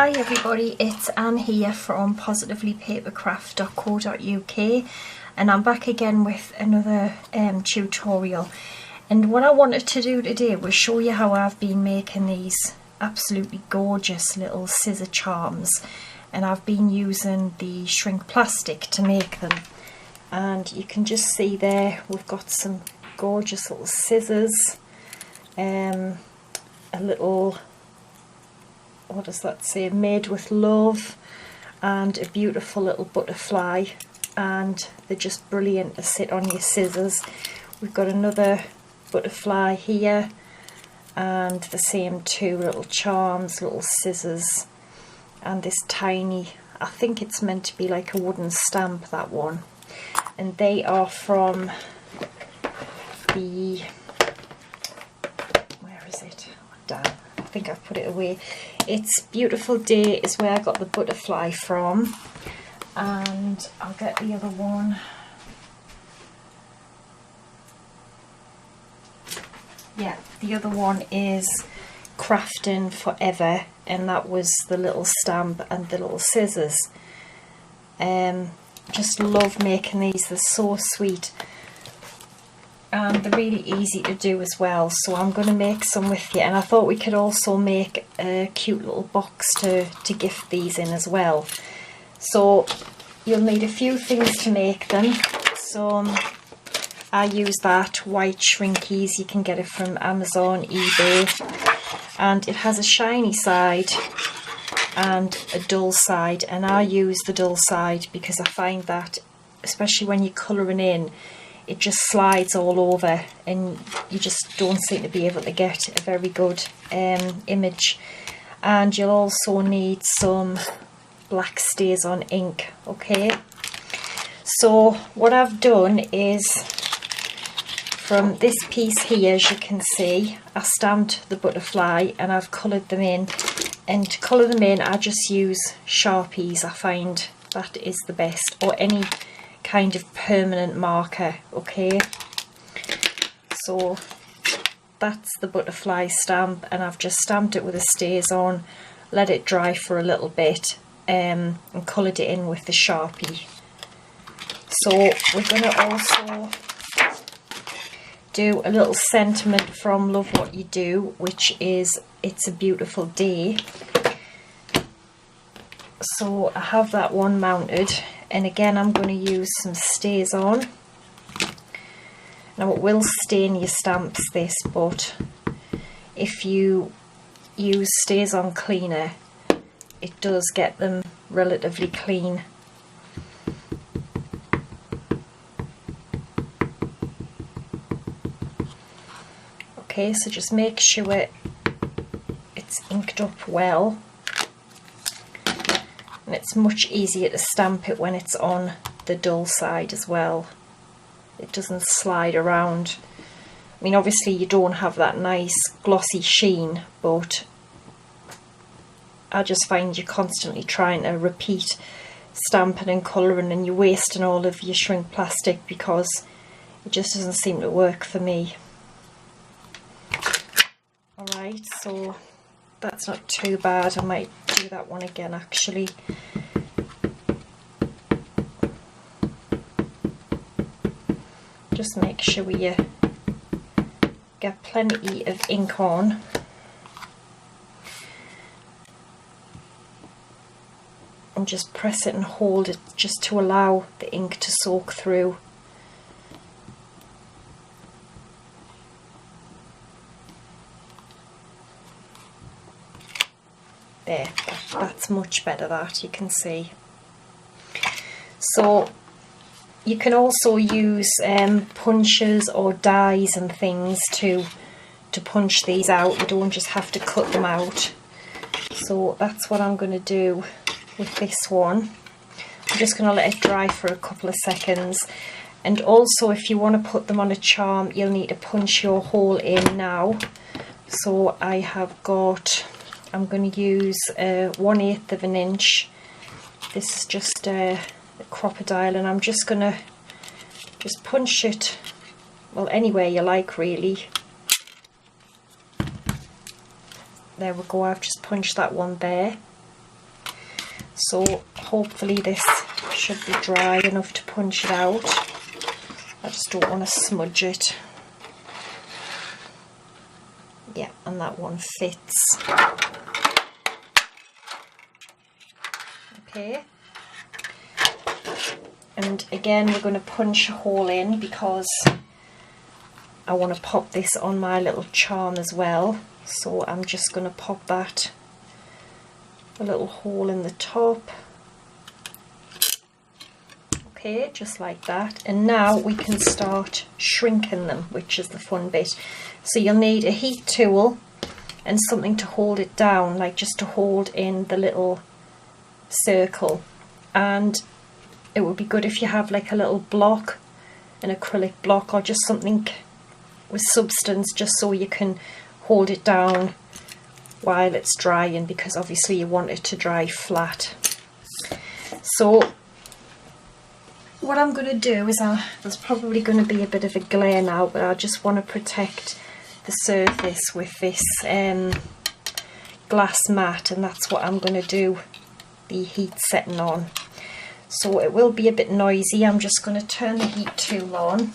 Hi everybody, it's Anne here from positivelypapercraft.co.uk and I'm back again with another tutorial. And what I wanted to do today was show you how I've been making these absolutely gorgeous little scissor charms, and I've been using the shrink plastic to make them. And you can just see there we've got some gorgeous little scissors, a little, what does that say, made with love, and a beautiful little butterfly, and they're just brilliant to sit on your scissors. We've got another butterfly here and the same two little charms, little scissors, and this tiny, I think it's meant to be like a wooden stamp, that one. And they are from the, where is it? Oh, damn, I think I've put it away. It's Beautiful Day is where I got the butterfly from, and I'll get the other one. Yeah, the other one is Crafting Forever, and that was the little stamp and the little scissors. Just love making these, they're so sweet and they're really easy to do as well. So I'm going to make some with you, and I thought we could also make a cute little box to gift these in as well. So you'll need a few things to make them. So I use that white shrinkies, you can get it from Amazon, eBay, and it has a shiny side and a dull side, and I use the dull side because I find that, especially when you're colouring in, it just slides all over and you just don't seem to be able to get a very good image. And you'll also need some black stays on ink. Okay, so what I've done is, from this piece here, as you can see, I stamped the butterfly and I've coloured them in. And to colour them in, I just use Sharpies. I find that is the best, or any kind of permanent marker. Okay, so that's the butterfly stamp, and I've just stamped it with the stays on, let it dry for a little bit, and coloured it in with the Sharpie. So we're going to also do a little sentiment from Love What You Do, which is It's a Beautiful Day. So I have that one mounted, and again I'm going to use some stays on. Now it will stain your stamps, this, but if you use stays on cleaner, it does get them relatively clean. Okay, so just make sure it's inked up well, and it's much easier to stamp it when it's on the dull side as well. It doesn't slide around. I mean, obviously you don't have that nice glossy sheen, but I just find you're constantly trying to repeat stamping and colouring, and you're wasting all of your shrink plastic because it just doesn't seem to work for me. Alright, so that's not too bad. I might do that one again actually. Just make sure you get plenty of ink on. And just press it and hold it just to allow the ink to soak through. There, that's much better, that you can see. So you can also use punches or dies and things to punch these out. You don't just have to cut them out. So that's what I'm going to do with this one. I'm just going to let it dry for a couple of seconds. And also, if you want to put them on a charm, you'll need to punch your hole in now. So I have got, I'm going to use 1/8 of an inch. This is just a crocodile, and I'm just going to punch it, well, anywhere you like really. There we go, I've just punched that one there. So hopefully this should be dry enough to punch it out. I just don't want to smudge it. Yeah, and that one fits. Okay. And again, we're going to punch a hole in because I want to pop this on my little charm as well. So I'm just going to pop that, a little hole in the top. Okay, just like that. And now we can start shrinking them, which is the fun bit. So you'll need a heat tool and something to hold it down, like just to hold in the little circle. And it would be good if you have like a little block, an acrylic block, or just something with substance, just so you can hold it down while it's drying, because obviously you want it to dry flat. So what I'm going to do is, there's probably going to be a bit of a glare now, but I just want to protect the surface with this glass mat, and that's what I'm going to do the heat setting on. So it will be a bit noisy. I'm just going to turn the heat tool on.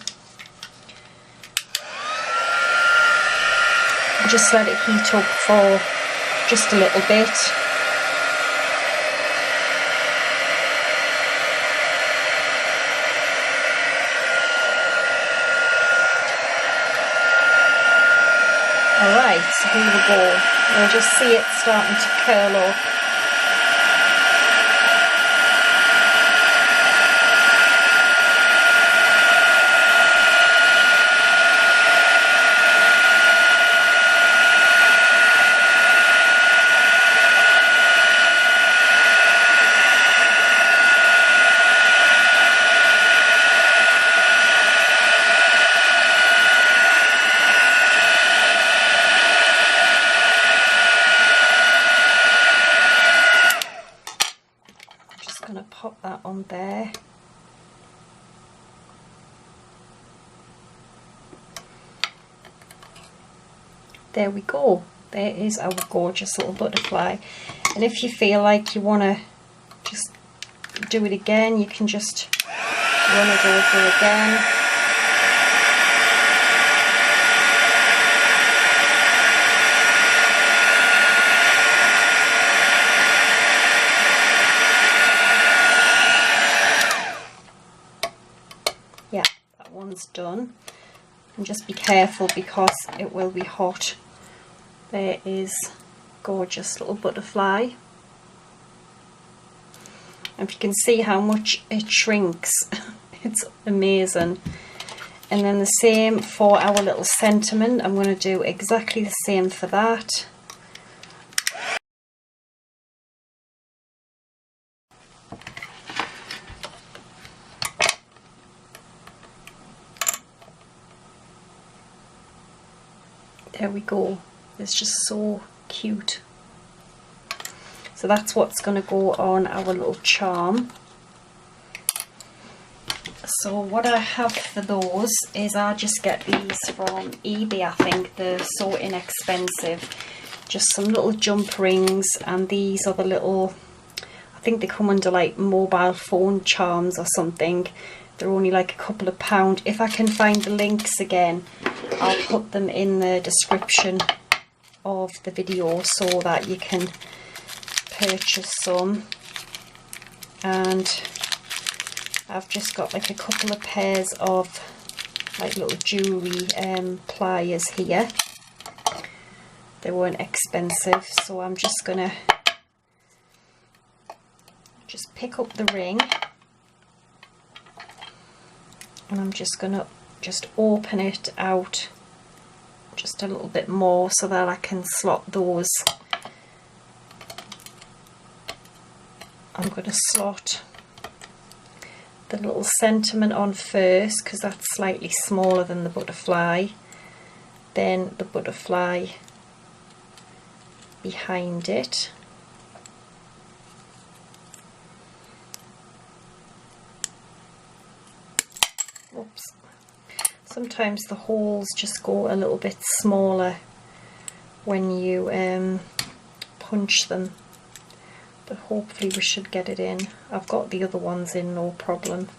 Just let it heat up for just a little bit. Alright, so here we go. You'll just see it starting to curl up. Going to pop that on there. There we go. There is our gorgeous little butterfly. And if you feel like you want to just do it again, you can just run it over again. Yeah, that one's done. And just be careful because it will be hot. There is gorgeous little butterfly. And you can see how much it shrinks. It's amazing. And then the same for our little sentiment. I'm going to do exactly the same for that. There we go. It's just so cute. So that's what's going to go on our little charm. So what I have for those is I just get these from eBay. I think they're so inexpensive. Just some little jump rings, and these are the little, I think they come under like mobile phone charms or something. They're only like a couple of pounds. If I can find the links again, I'll put them in the description of the video so that you can purchase some. And I've just got like a couple of pairs of like little jewellery pliers here. They weren't expensive, so I'm just gonna just pick up the ring, and I'm just gonna open it out just a little bit more so that I can slot those. I'm going to slot the little sentiment on first because that's slightly smaller than the butterfly, then the butterfly behind it. Oops. Sometimes the holes just go a little bit smaller when you punch them. but hopefully we should get it in. I've got the other ones in, no problem.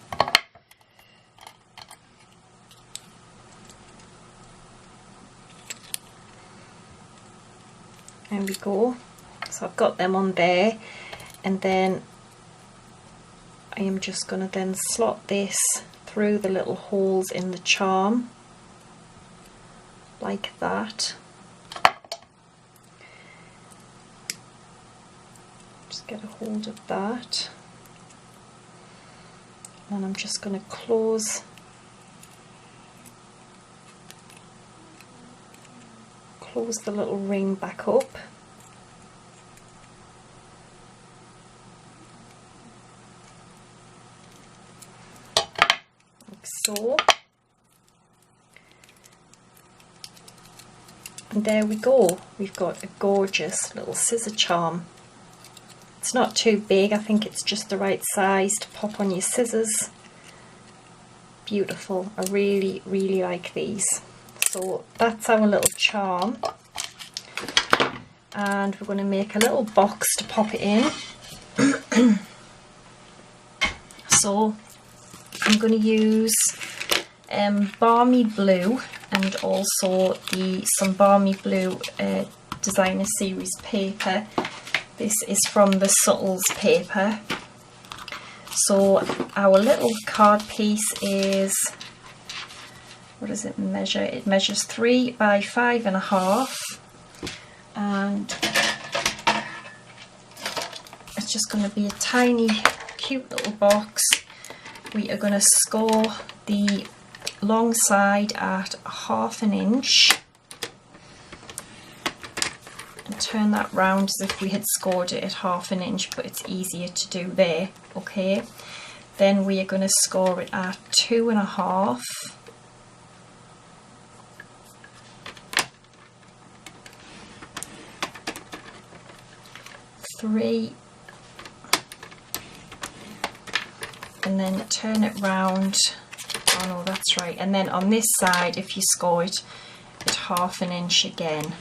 There we go. So I've got them on there, and then I am just going to then slot this through the little holes in the charm like that. Just get a hold of that, and I'm just going to close the little ring back up. Like so. And there we go. We've got a gorgeous little scissor charm. It's not too big, I think it's just the right size to pop on your scissors. Beautiful. I really, really like these. So that's our little charm, and we're going to make a little box to pop it in. So I'm going to use Balmy Blue, and also some Balmy Blue Designer Series paper. This is from the Subtles paper. So our little card piece is, what does it measure? It measures 3 by 5.5, and it's just going to be a tiny cute little box. We are going to score the long side at 1/2 inch and turn that round as if we had scored it at 1/2 inch, but it's easier to do there. Okay, then we are going to score it at 2.5, 3, and then turn it round. Oh no, that's right. And then on this side, if you score it at 1/2 inch again.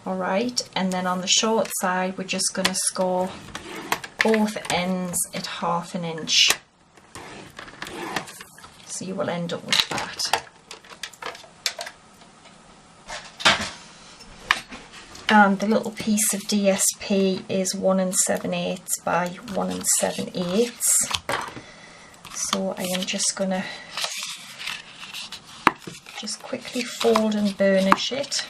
Alright, and then on the short side, we're just going to score both ends at 1/2 inch. So you will end up with that. And the little piece of DSP is 1 7/8 by 1 7/8. So I am just going to just quickly fold and burnish it.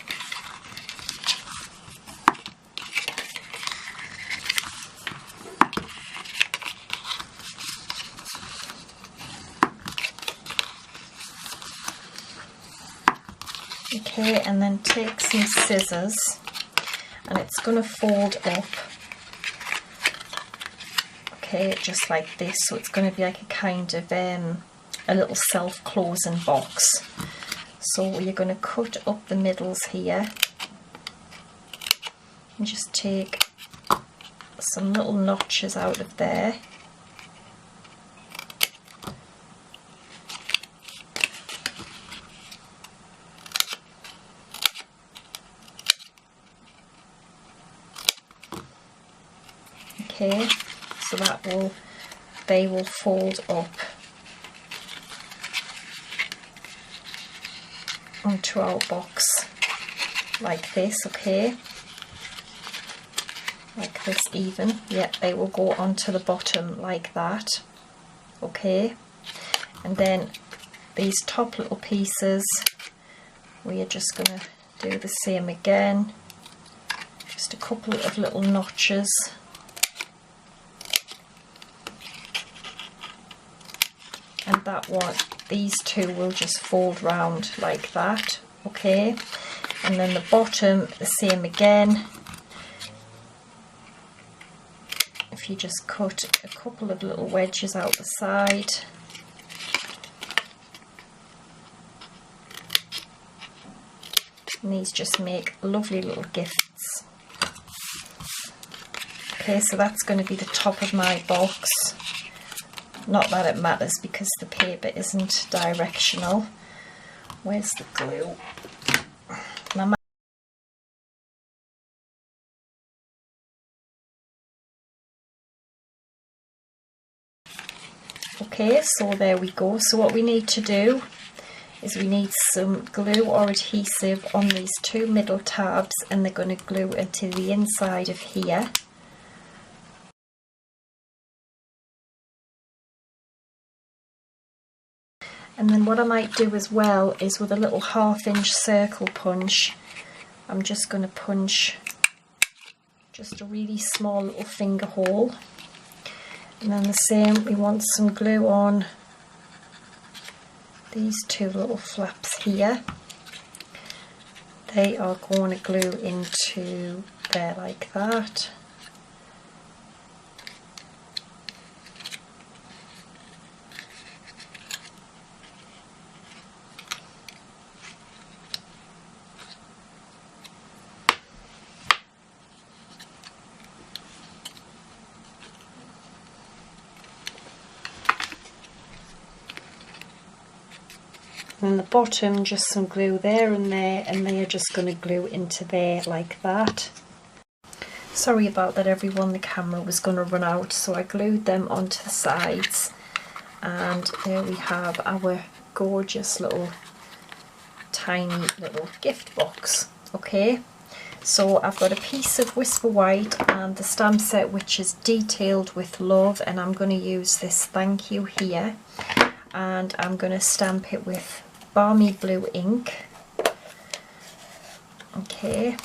Okay, and then take some scissors, and it's going to fold up, okay, just like this. So it's going to be like a kind of a little self-closing box. So you're going to cut up the middles here and just take some little notches out of there. Okay, so they will fold up onto our box like this, okay, like this even. Yeah, they will go onto the bottom like that, okay. And then these top little pieces, we are just going to do the same again, just a couple of little notches. And that one, these two will just fold round like that, okay. And then the bottom, the same again. If you just cut a couple of little wedges out the side. And these just make lovely little gifts. Okay, so that's going to be the top of my box. Not that it matters because the paper isn't directional. Where's the glue? Okay, so there we go. So what we need to do is we need some glue or adhesive on these two middle tabs, and they're going to glue into the inside of here. And then what I might do as well is with a little 1/2 inch circle punch, I'm just going to punch just a really small little finger hole. And then the same, we want some glue on these two little flaps here. They are going to glue into there like that. And the bottom, just some glue there, and they are just going to glue into there like that. Sorry about that everyone, the camera was going to run out, so I glued them onto the sides, and there we have our gorgeous little tiny little gift box. Okay, so I've got a piece of Whisper White and the stamp set which is detailed with love, and I'm going to use this thank you here, and I'm going to stamp it with Balmy Blue ink. Okay,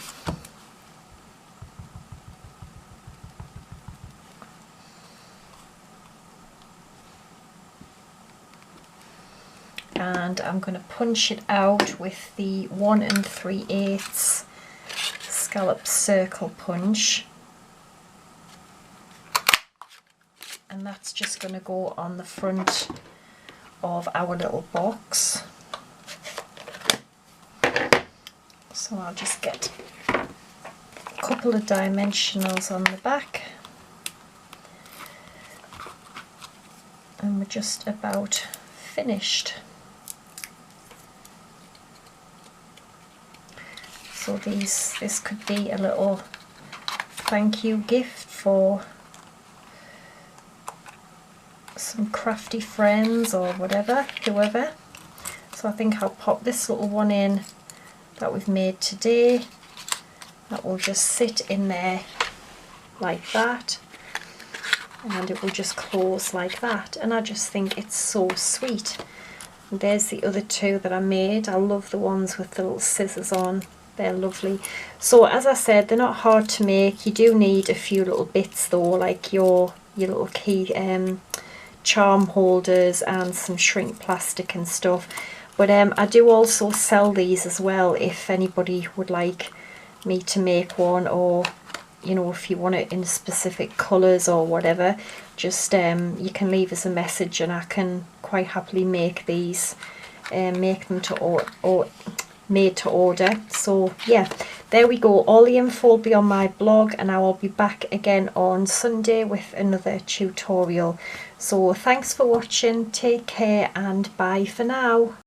and I'm going to punch it out with the 1 3/8 scallop circle punch, and that's just going to go on the front of our little box. So I'll just get a couple of dimensionals on the back, and we're just about finished. So this could be a little thank you gift for some crafty friends or whatever, whoever. So I think I'll pop this little one in that we've made today. That will just sit in there like that, and it will just close like that, and I just think it's so sweet. And there's the other two that I made. I love the ones with the little scissors on. They're lovely. So as I said, they're not hard to make. You do need a few little bits though, like your little key charm holders and some shrink plastic and stuff. But I do also sell these as well if anybody would like me to make one, or you know, if you want it in specific colours or whatever, just you can leave us a message and I can quite happily make these, make them to made to order. So yeah, there we go. All the info will be on my blog, and I will be back again on Sunday with another tutorial. So thanks for watching, take care, and bye for now.